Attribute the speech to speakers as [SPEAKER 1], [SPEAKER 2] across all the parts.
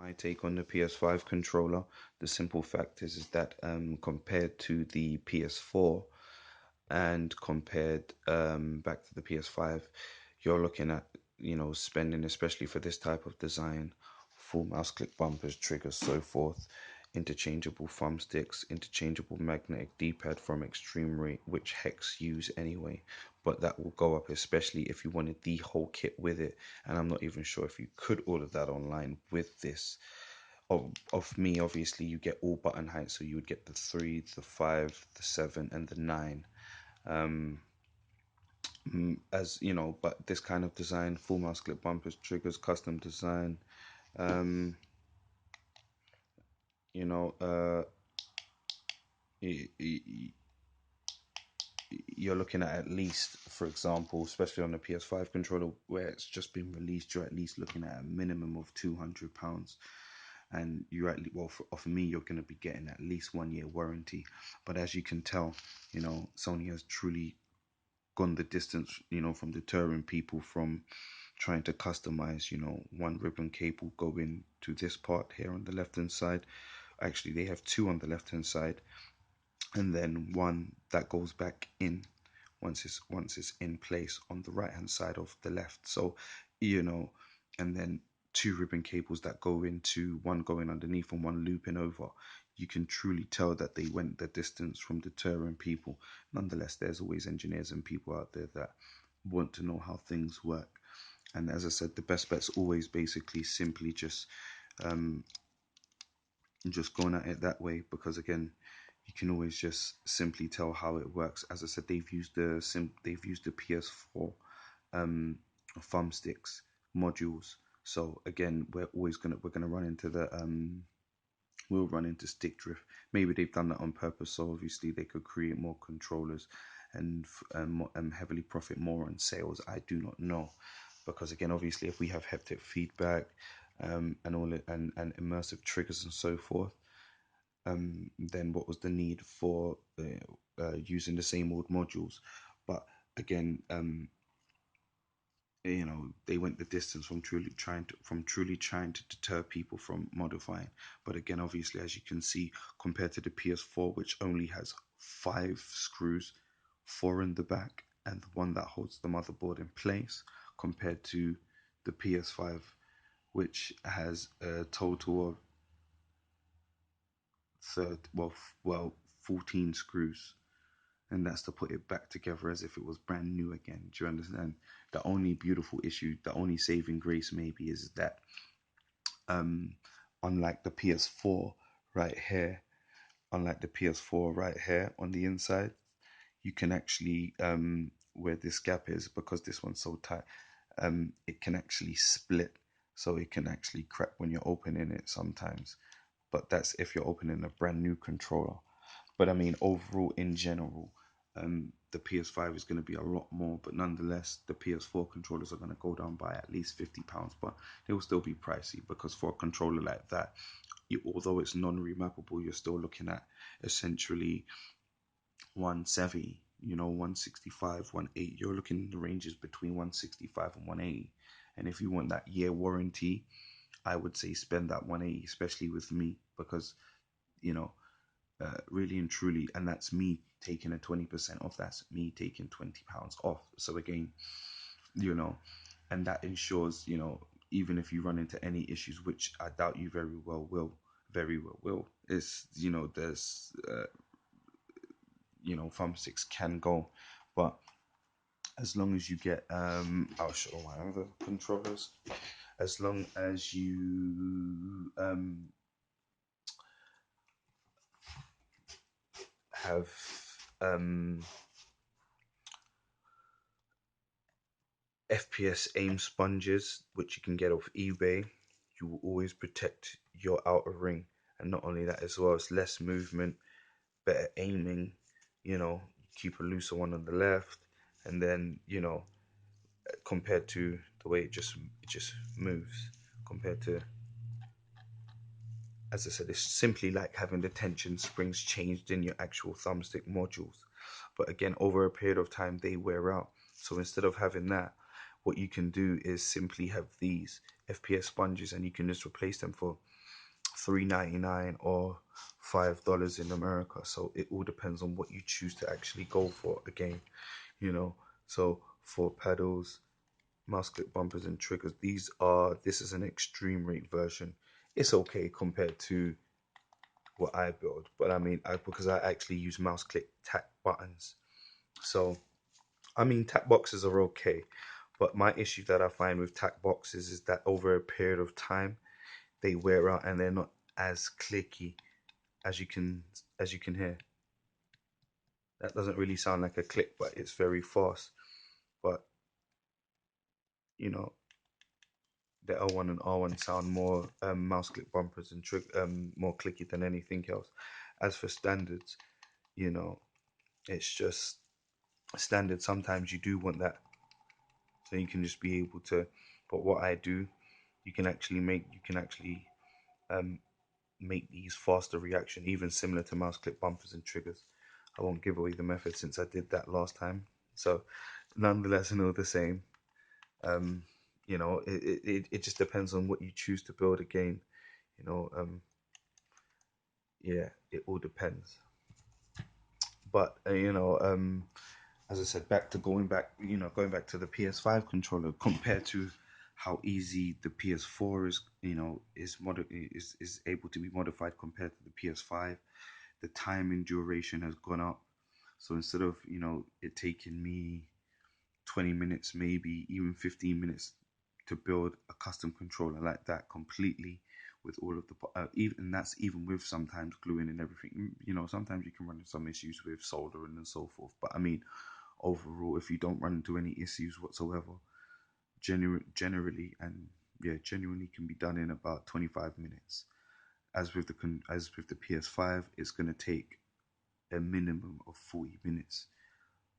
[SPEAKER 1] My take on the PS5 controller, the simple fact is that compared to the PS4 and compared back to the PS5, you're looking at, spending, especially for this type of design, full mouse click bumpers, triggers, so forth, interchangeable thumbsticks, interchangeable magnetic D-pad from Extreme Rate, which Hex use anyway, but that will go up, especially if you wanted the whole kit with it. And I'm not even sure if you could order that online with this. Of me, obviously, you get all button heights, so you would get the 3, the 5, the 7, and the 9. Um, as you know, but this kind of design, full mouse clip bumpers, triggers, custom design, um, you know, you're looking at least, for example, especially on the PS5 controller where it's just been released, you're at least looking at a minimum of £200. And you well, for me, you're going to be getting at least 1 year warranty. But as you can tell, Sony has truly gone the distance, from deterring people from trying to customize, one ribbon cable going to this part here on the left hand side. Actually, they have two on the left hand side, and then one that goes back in once it's in place on the right hand side of the left. So, and then two ribbon cables that go into, one going underneath and one looping over. You can truly tell that they went the distance from deterring people. Nonetheless, there's always engineers and people out there that want to know how things work. And as I said, the best bet's always basically simply just going at it that way, because again, you can always just simply tell how it works. As I said, they've used the PS4 thumbsticks modules. So again, we're gonna run into the we'll run into stick drift. Maybe they've done that on purpose, so obviously they could create more controllers and heavily profit more on sales. I do not know, because again, obviously, if we have haptic feedback and all it, and immersive triggers and so forth, then what was the need for using the same old modules? But again, they went the distance from truly trying to deter people from modifying. But again, obviously, as you can see, compared to the PS4, which only has 5 screws, 4 in the back and the one that holds the motherboard in place, compared to the PS5, which has a total of 14 screws, and that's to put it back together as if it was brand new again. Do you understand? The only beautiful issue, the only saving grace maybe, is that um unlike the PS4 right here, unlike the PS4 right here on the inside, you can actually where this gap is, because this one's so tight, it can actually split, so it can actually crack when you're opening it sometimes. But that's if you're opening a brand new controller. But I mean, overall, in general, the PS5 is going to be a lot more, but nonetheless, the PS4 controllers are going to go down by at least £50, but they will still be pricey, because for a controller like that, although it's non-remappable, you're still looking at essentially 170, 165, 180. You're looking in the ranges between 165 and 180. And if you want that year warranty, I would say spend that 180, especially with me, because you know really and truly, and that's me taking a 20% off. That's me taking £20 off. So again, you know, and that ensures, even if you run into any issues, which I doubt you very well will, is, there's thumbsticks can go, but as long as you get I'll show my other controllers. As long as you have FPS aim sponges, which you can get off eBay, you will always protect your outer ring. And not only that, as well as less movement, better aiming, keep a looser one on the left, and then, compared to the way it just moves, compared to, as I said, it's simply like having the tension springs changed in your actual thumbstick modules. But again, over a period of time, they wear out. So instead of having that, what you can do is simply have these. FPS sponges, and you can just replace them for $3.99 or $5 in America. So it all depends on what you choose to actually go for again, you know. So for pedals, mouse click bumpers and triggers, this is an extreme rate version. It's okay compared to what I build, but I mean, because I actually use mouse click tack buttons. So I mean, tack boxes are okay, but my issue that I find with tack boxes is that over a period of time they wear out and they're not as clicky as you can hear. That doesn't really sound like a click, but it's very fast. But you know, the L1 and R1 sound more mouse click bumpers and more clicky than anything else. As for standards, you know, it's just standard. Sometimes you do want that, so you can just be able to. But what I do, you can actually um, make these faster reaction, even similar to mouse click bumpers and triggers. I won't give away the method since I did that last time. So, nonetheless, and all the same, um, you know, it just depends on what you choose to build again. You know, yeah, it all depends. But as I said, going back to the PS5 controller compared to how easy the PS4 is, is able to be modified compared to the PS5. The time and duration has gone up. So instead of it taking me 20 minutes, maybe even 15 minutes to build a custom controller like that completely with all of the even that's even with sometimes gluing and everything. Sometimes you can run into some issues with soldering and so forth, but I mean, overall, if you don't run into any issues whatsoever, generally and yeah, genuinely can be done in about 25 minutes. As with the PS5, it's going to take a minimum of 40 minutes,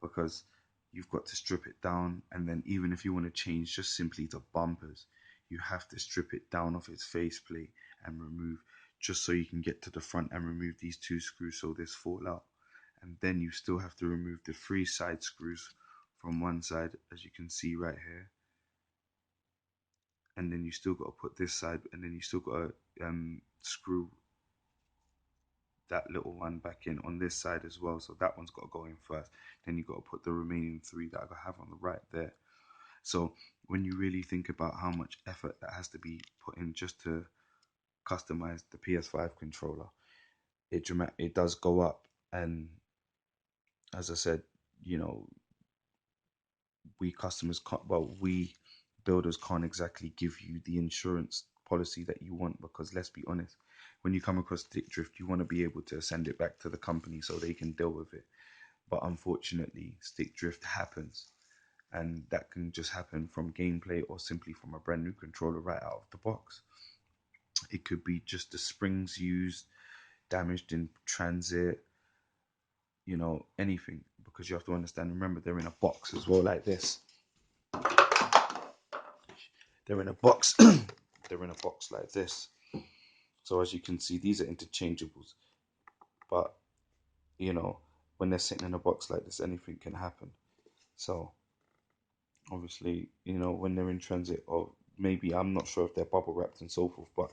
[SPEAKER 1] because you've got to strip it down, and then even if you want to change just simply the bumpers, you have to strip it down off its faceplate and remove, just so you can get to the front and remove these two screws so this fall out. And then you still have to remove the three side screws from one side, as you can see right here. And then you still got to put this side, and then you still got to screw that little one back in on this side as well. So that one's got to go in first. Then you got to put the remaining three that I have on the right there. So when you really think about how much effort that has to be put in just to customize the PS5 controller, it does go up. And as I said, you know, we builders can't exactly give you the insurance policy that you want, because let's be honest, when you come across stick drift, you want to be able to send it back to the company so they can deal with it. But unfortunately, stick drift happens, and that can just happen from gameplay or simply from a brand new controller right out of the box. It could be just the springs used, damaged in transit, anything, because you have to understand, remember, they're in a box as well, like this. They're in a box. They're in a box like this. So as you can see, these are interchangeables. But, when they're sitting in a box like this, anything can happen. So obviously, when they're in transit, or maybe I'm not sure if they're bubble wrapped and so forth, but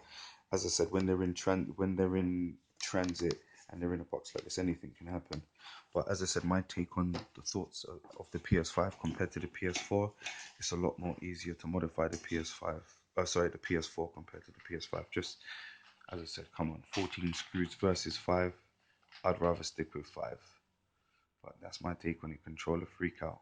[SPEAKER 1] as I said, when they're in transit and they're in a box like this, anything can happen. But as I said, my take on the thoughts of the PS5 compared to the PS4, it's a lot more easier to modify the PS5. The PS4 compared to the PS5. Just as I said, come on, 14 screws versus 5. I'd rather stick with 5. But that's my take on it. Controller freak out.